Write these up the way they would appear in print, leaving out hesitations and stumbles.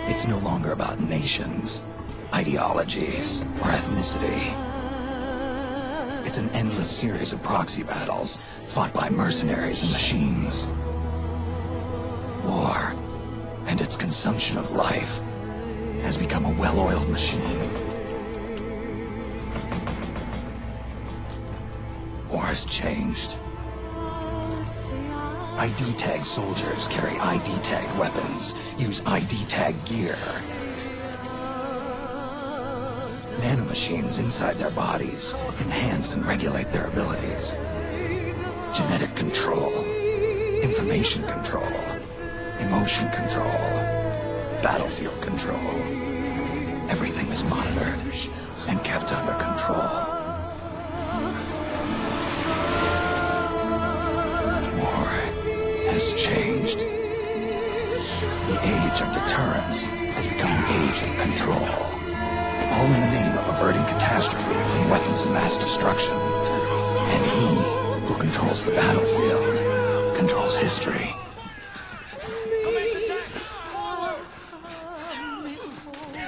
It's no longer about nations, ideologies, or ethnicity. It's an endless series of proxy battles fought by mercenaries and machines. War, and its consumption of life, has become a well-oiled machine. War has changed. ID-tagged soldiers carry ID-tagged weapons, use ID-tagged gear. Nanomachines inside their bodies enhance and regulate their abilities. Genetic control, information control, emotion control, battlefield control. Everything is monitored and kept under control. War has changed. The age of deterrence has become the age of control. All in the name of averting catastrophe from weapons of mass destruction. And he who controls the battlefield controls history.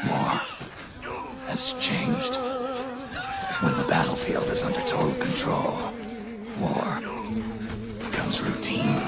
War has changed. When the battlefield is under total control, war becomes routine.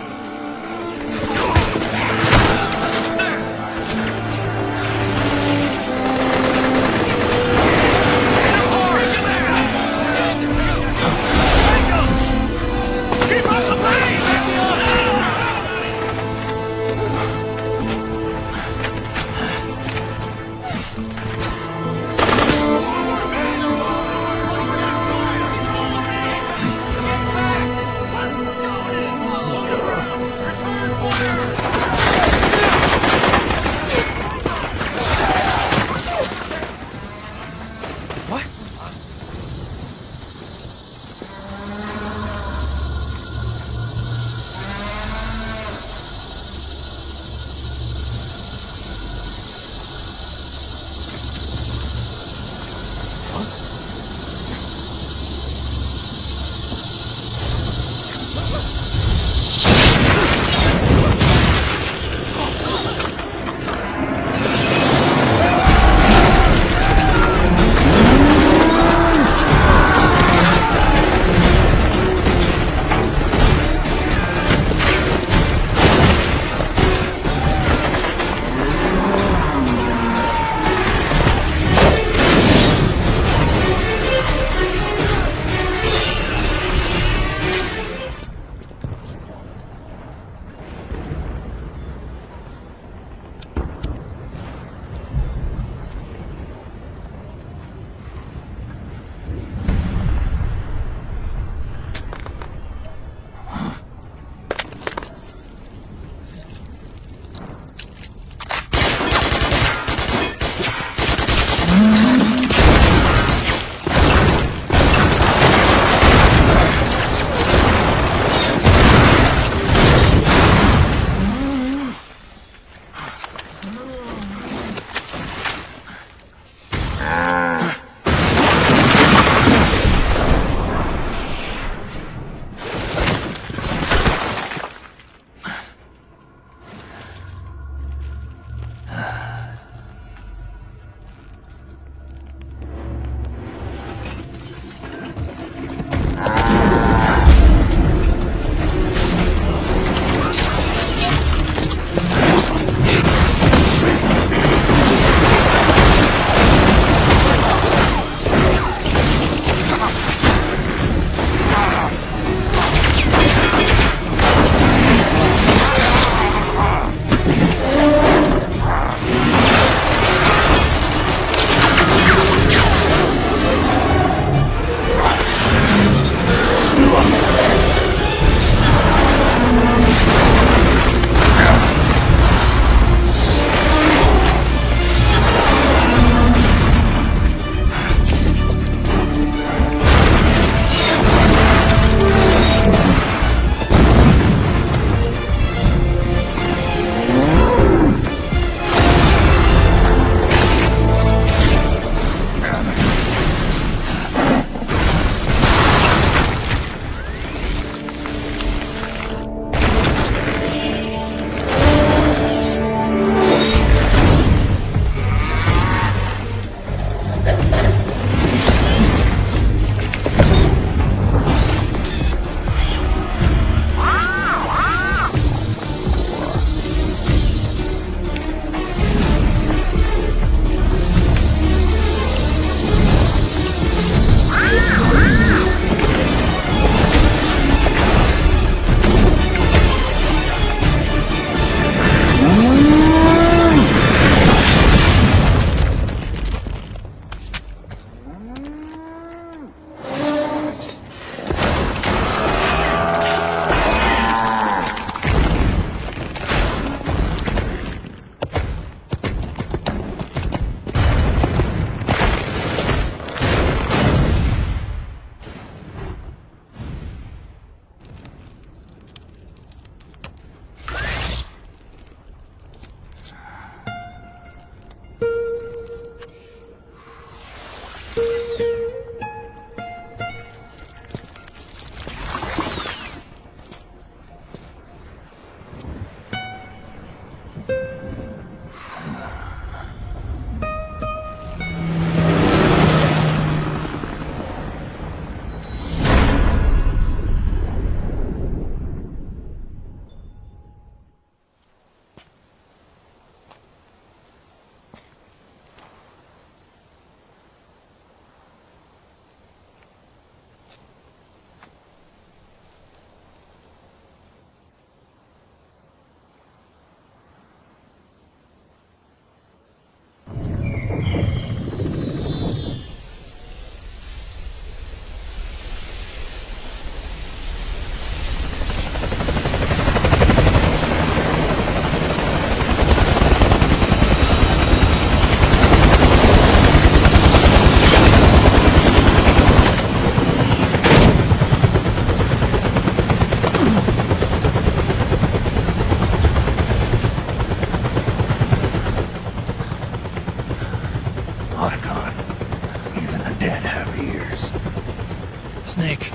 Snake,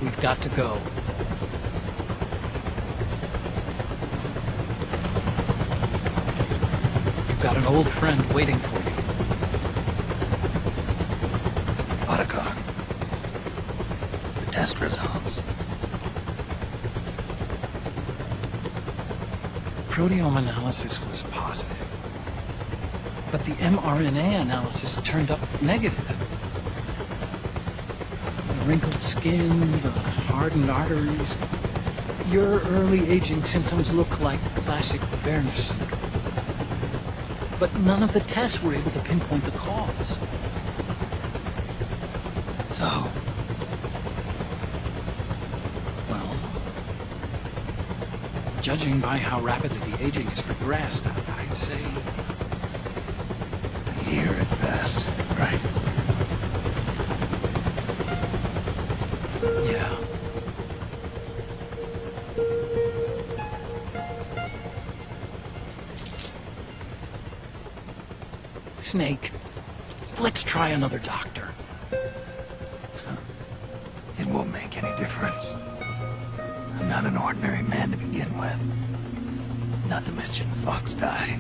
we've got to go. You've got an old friend waiting for you. Otacon. The test results. Proteome analysis was positive, but the mRNA analysis turned up negative. The wrinkled skin, the hardened arteries. Your early aging symptoms look like classic Werner syndrome. But none of the tests were able to pinpoint the cause. So, Well, judging by how rapidly the aging has progressed, I'd say... a year at best, right? yeah. Snake, let's try another doctor. It won't make any difference. I'm not an ordinary man to begin with. Not to mention Fox die.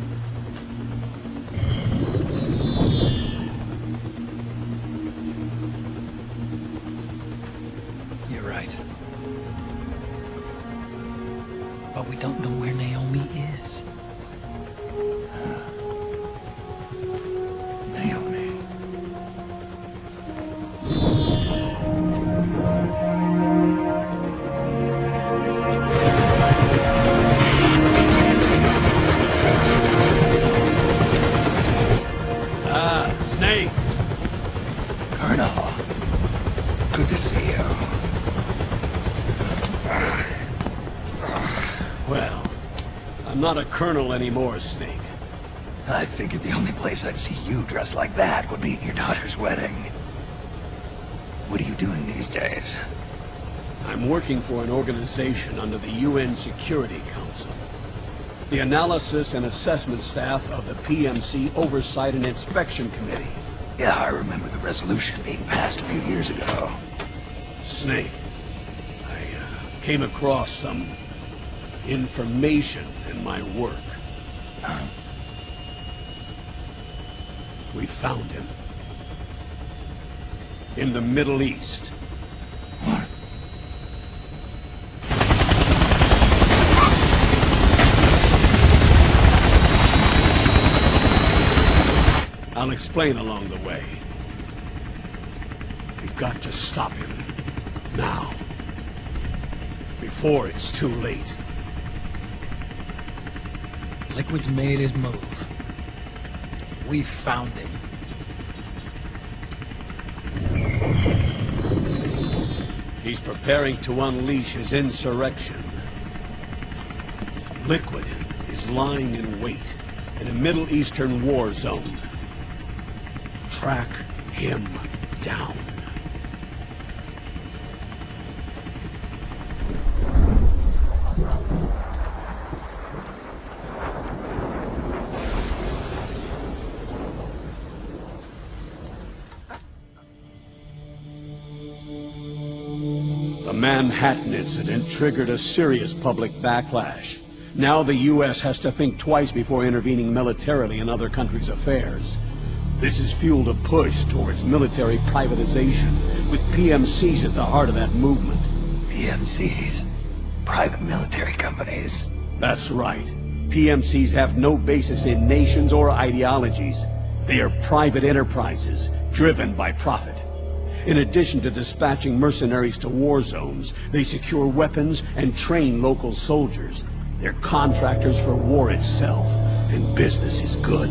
You're right. But we don't know where Naomi is. Naomi. Snake! Colonel. Good to see you. Well, I'm not a colonel anymore, Snake. I figured the only place I'd see you dressed like that would be at your daughter's wedding. What are you doing these days? I'm working for an organization under the UN Security Council. The Analysis and Assessment Staff of the PMC Oversight and Inspection Committee. Yeah, I remember the resolution being passed a few years ago. Snake, I came across some information in my work. We found him. In the Middle East. What? I'll explain along the way. We've got to stop him. Now. Before it's too late. Liquid's made his move. We found him. He's preparing to unleash his insurrection. Liquid is lying in wait in a Middle Eastern war zone. Track him down. The Manhattan incident triggered a serious public backlash. Now the U.S. has to think twice before intervening militarily in other countries' affairs. This has fueled a push towards military privatization, with PMCs at the heart of that movement. PMCs? Private military companies? That's right. PMCs have no basis in nations or ideologies. They are private enterprises, driven by profit. In addition to dispatching mercenaries to war zones, they secure weapons and train local soldiers. They're contractors for war itself, and business is good.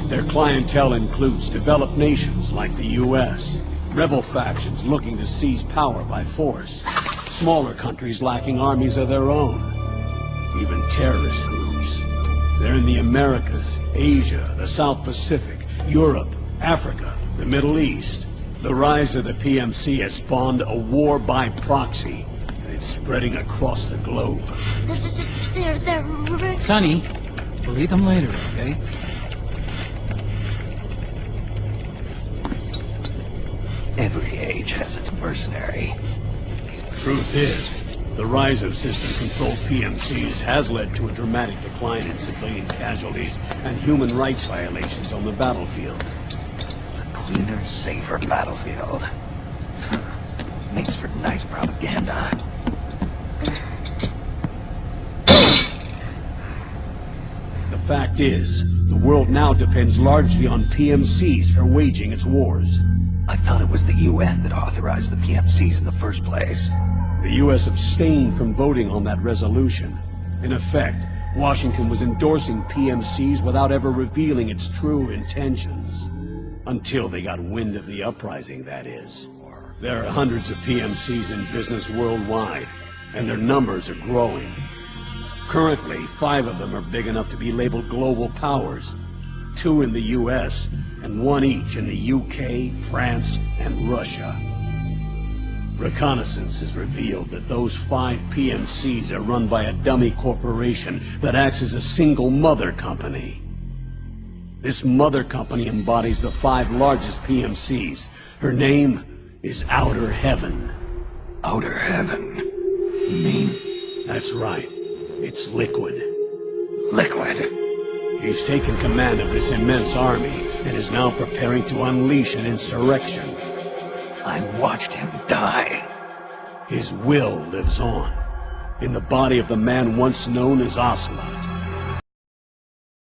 Their clientele includes developed nations like the U.S., rebel factions looking to seize power by force, smaller countries lacking armies of their own, even terrorist groups. They're in the Americas, Asia, the South Pacific, Europe, Africa, the Middle East. The rise of the PMC has spawned a war by proxy, and it's spreading across the globe. They're... Sonny, we'll eat them later, okay? Every age age has its mercenary. Truth is, the rise of system-controlled PMCs has led to a dramatic decline in civilian casualties and human rights violations on the battlefield. A cleaner, safer battlefield. Makes for nice propaganda. The fact is, the world now depends largely on PMCs for waging its wars. I thought it was the UN that authorized the PMCs in the first place. The U.S. abstained from voting on that resolution. In effect, Washington was endorsing PMCs without ever revealing its true intentions. Until they got wind of the uprising, that is. There are hundreds of PMCs in business worldwide, and their numbers are growing. Currently, 5 of them are big enough to be labeled global powers. 2 in the U.S., and 1 each in the UK, France, and Russia. Reconnaissance has revealed that those 5 PMCs are run by a dummy corporation that acts as a single mother company. This mother company embodies the 5 largest PMCs. Her name is Outer Heaven. Outer Heaven? You mean? That's right. It's Liquid. Liquid? He's taken command of this immense army and is now preparing to unleash an insurrection. I watched him die. His will lives on, in the body of the man once known as Ocelot.